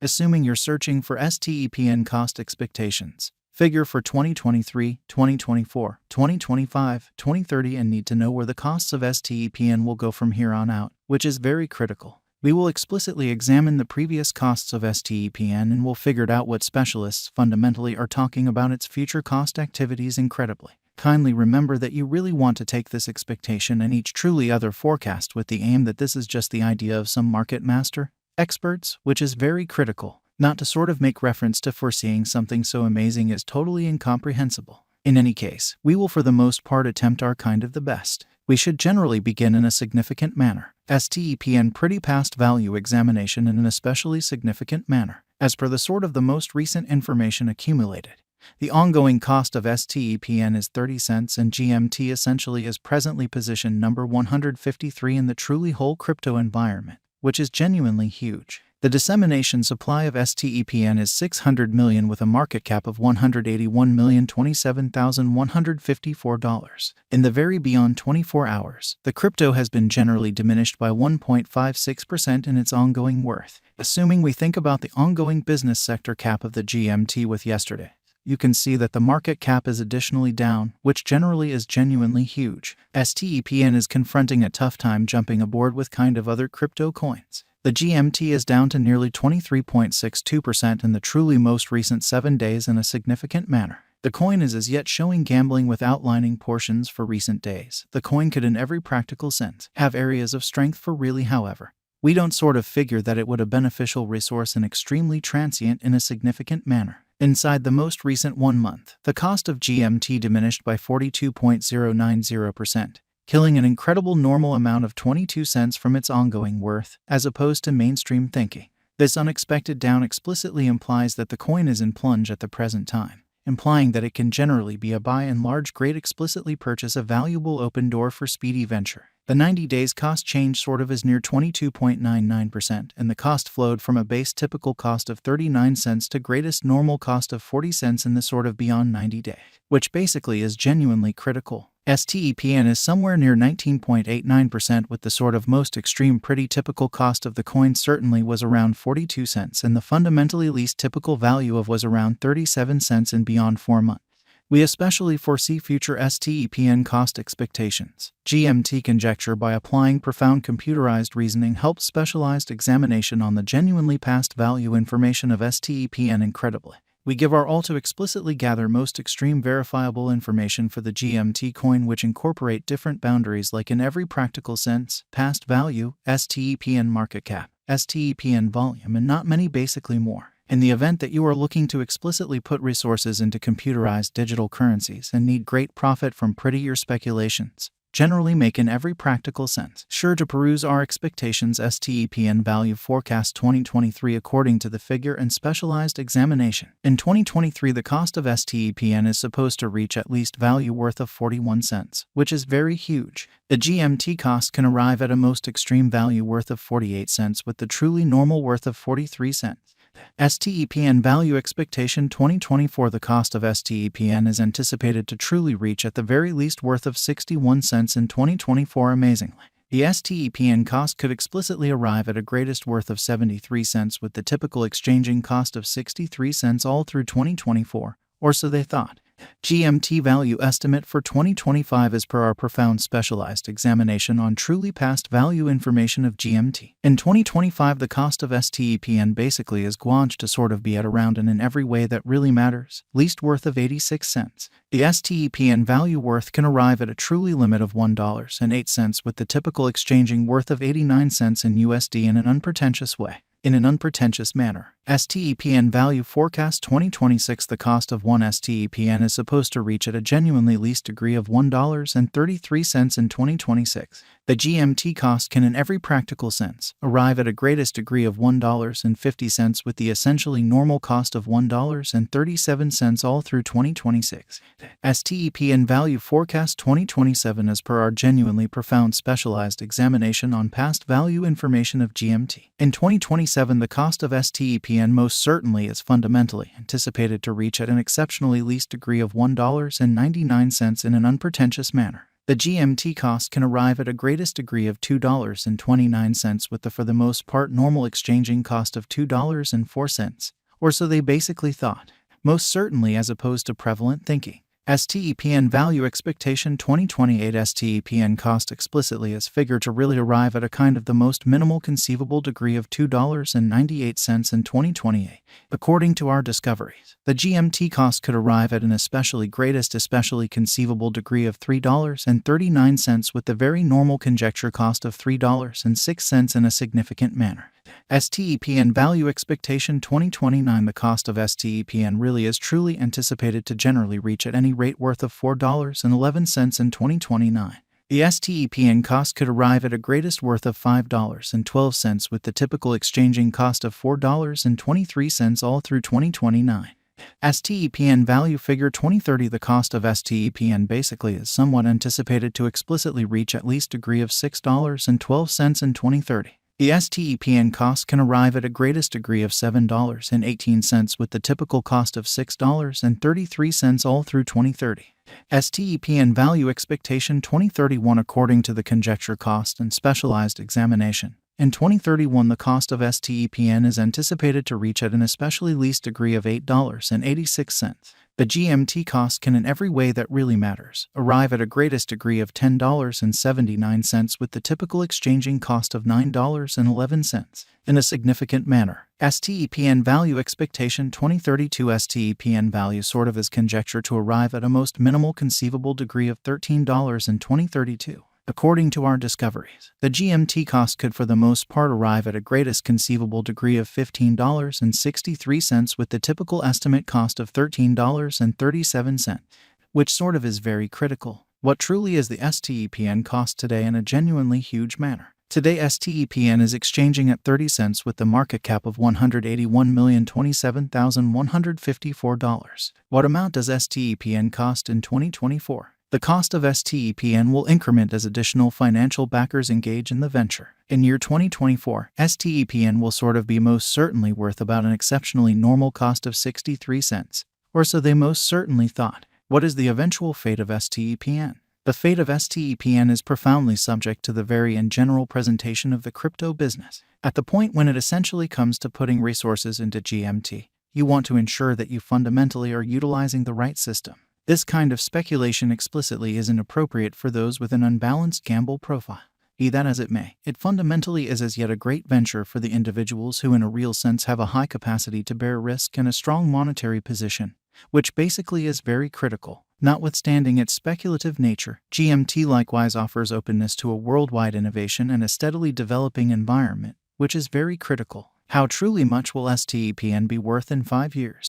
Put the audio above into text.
Assuming you're searching for STEPN cost expectations, figure for 2023, 2024, 2025, 2030 and need to know where the costs of STEPN will go from here on out, which is very critical. We will explicitly examine the previous costs of STEPN and we'll figure out what specialists fundamentally are talking about its future cost activities incredibly. Kindly remember that you really want to take this expectation and each truly other forecast with the aim that this is just the idea of some market master, experts, which is very critical, not to sort of make reference to foreseeing something so amazing is totally incomprehensible. In any case, we will for the most part attempt our kind of the best. We should generally begin in a significant manner. STEPN pretty past value examination in an especially significant manner, as per the sort of the most recent information accumulated. The ongoing cost of STEPN is 30 cents and GMT essentially is presently position number 153 in the truly whole crypto environment, which is genuinely huge. The dissemination supply of STEPN is 600 million with a market cap of $181,027,154. In the very beyond 24 hours, the crypto has been generally diminished by 1.56% in its ongoing worth. Assuming we think about the ongoing business sector cap of the GMT with yesterday, you can see that the market cap is additionally down, which generally is genuinely huge. STEPN is confronting a tough time jumping aboard with kind of other crypto coins. The GMT is down to nearly 23.62% in the truly most recent 7 days in a significant manner. The coin is as yet showing gambling with outlining portions for recent days. The coin could in every practical sense have areas of strength for really, however. We don't sort of figure that it would a beneficial resource and extremely transient in a significant manner. Inside the most recent 1 month, the cost of GMT diminished by 42.090%, killing an incredible normal amount of 22 cents from its ongoing worth, as opposed to mainstream thinking. This unexpected down explicitly implies that the coin is in plunge at the present time, implying that it can generally be a by and large great explicitly purchase a valuable open door for speedy venture. The 90 days cost change sort of is near 22.99%, and the cost flowed from a base typical cost of 39 cents to greatest normal cost of 40 cents in the sort of beyond 90 day, which basically is genuinely critical. STEPN is somewhere near 19.89% with the sort of most extreme pretty typical cost of the coin certainly was around 42 cents and the fundamentally least typical value of was around 37 cents in beyond 4 months. We especially foresee future STEPN cost expectations. GMT conjecture by applying profound computerized reasoning helps specialized examination on the genuinely past value information of STEPN incredibly. We give our all to explicitly gather most extreme verifiable information for the GMT coin which incorporate different boundaries like in every practical sense, past value, STEPN market cap, STEPN volume and not many basically more. In the event that you are looking to explicitly put resources into computerized digital currencies and need great profit from prettier speculations, generally make in every practical sense. Sure to peruse our expectations STEPN value forecast 2023 according to the figure and specialized examination. In 2023 the cost of STEPN is supposed to reach at least value worth of 41 cents, which is very huge. The GMT cost can arrive at a most extreme value worth of 48 cents with the truly normal worth of 43 cents. STEPN value expectation 2024 the cost of STEPN is anticipated to truly reach at the very least worth of 61 cents in 2024 amazingly. The STEPN cost could explicitly arrive at a greatest worth of 73 cents with the typical exchanging cost of 63 cents all through 2024, or so they thought. GMT value estimate for 2025 is per our profound specialized examination on truly past value information of GMT. In 2025 the cost of STEPN basically is guanched to sort of be at around and in every way that really matters, least worth of 86 cents. The STEPN value worth can arrive at a truly limit of $1.08 with the typical exchanging worth of 89 cents in USD in an unpretentious way. In an unpretentious manner, STEPN value forecast 2026 the cost of one STEPN is supposed to reach at a genuinely least degree of $1.33 in 2026. The GMT cost can in every practical sense arrive at a greatest degree of $1.50 with the essentially normal cost of $1.37 all through 2026. STEPN value forecast 2027 as per our genuinely profound specialized examination on past value information of GMT. In 2027 the cost of STEPN most certainly is fundamentally anticipated to reach at an exceptionally least degree of $1.99 in an unpretentious manner. The GMT cost can arrive at a greatest degree of $2.29 with the for the most part normal exchanging cost of $2.04, or so they basically thought. Most certainly as opposed to prevalent thinking. STEPN value expectation 2028 STEPN cost explicitly is figured to really arrive at a kind of the most minimal conceivable degree of $2.98 in 2028. According to our discoveries, the GMT cost could arrive at an especially conceivable degree of $3.39 with the very normal conjecture cost of $3.06 in a significant manner. STEPN value expectation 2029 the cost of STEPN really is truly anticipated to generally reach at any rate worth of $4.11 in 2029. The STEPN cost could arrive at a greatest worth of $5.12 with the typical exchanging cost of $4.23 all through 2029. STEPN value figure 2030 the cost of STEPN basically is somewhat anticipated to explicitly reach at least degree of $6.12 in 2030. The STEPN cost can arrive at a greatest degree of $7.18 with the typical cost of $6.33 all through 2030. STEPN value expectation 2031 according to the conjecture cost and specialized examination. In 2031 the cost of STEPN is anticipated to reach at an especially least degree of $8.86. The GMT cost can in every way that really matters arrive at a greatest degree of $10.79 with the typical exchanging cost of $9.11 in a significant manner. STEPN value expectation 2032 STEPN value sort of is conjecture to arrive at a most minimal conceivable degree of $13 in 2032. According to our discoveries, the GMT cost could for the most part arrive at a greatest conceivable degree of $15.63 with the typical estimate cost of $13.37, which sort of is very critical. What truly is the STEPN cost today in a genuinely huge manner? Today STEPN is exchanging at 30 cents with the market cap of $181,027,154. What amount does STEPN cost in 2024? The cost of STEPN will increment as additional financial backers engage in the venture. In year 2024, STEPN will sort of be most certainly worth about an exceptionally normal cost of 63 cents, or so they most certainly thought. What is the eventual fate of STEPN? The fate of STEPN is profoundly subject to the very and general presentation of the crypto business. At the point when it essentially comes to putting resources into GMT, you want to ensure that you fundamentally are utilizing the right system. This kind of speculation explicitly isn't appropriate for those with an unbalanced gamble profile. Be that as it may, it fundamentally is as yet a great venture for the individuals who in a real sense have a high capacity to bear risk and a strong monetary position, which basically is very critical. Notwithstanding its speculative nature, GMT likewise offers openness to a worldwide innovation and a steadily developing environment, which is very critical. How truly much will STEPN be worth in 5 years?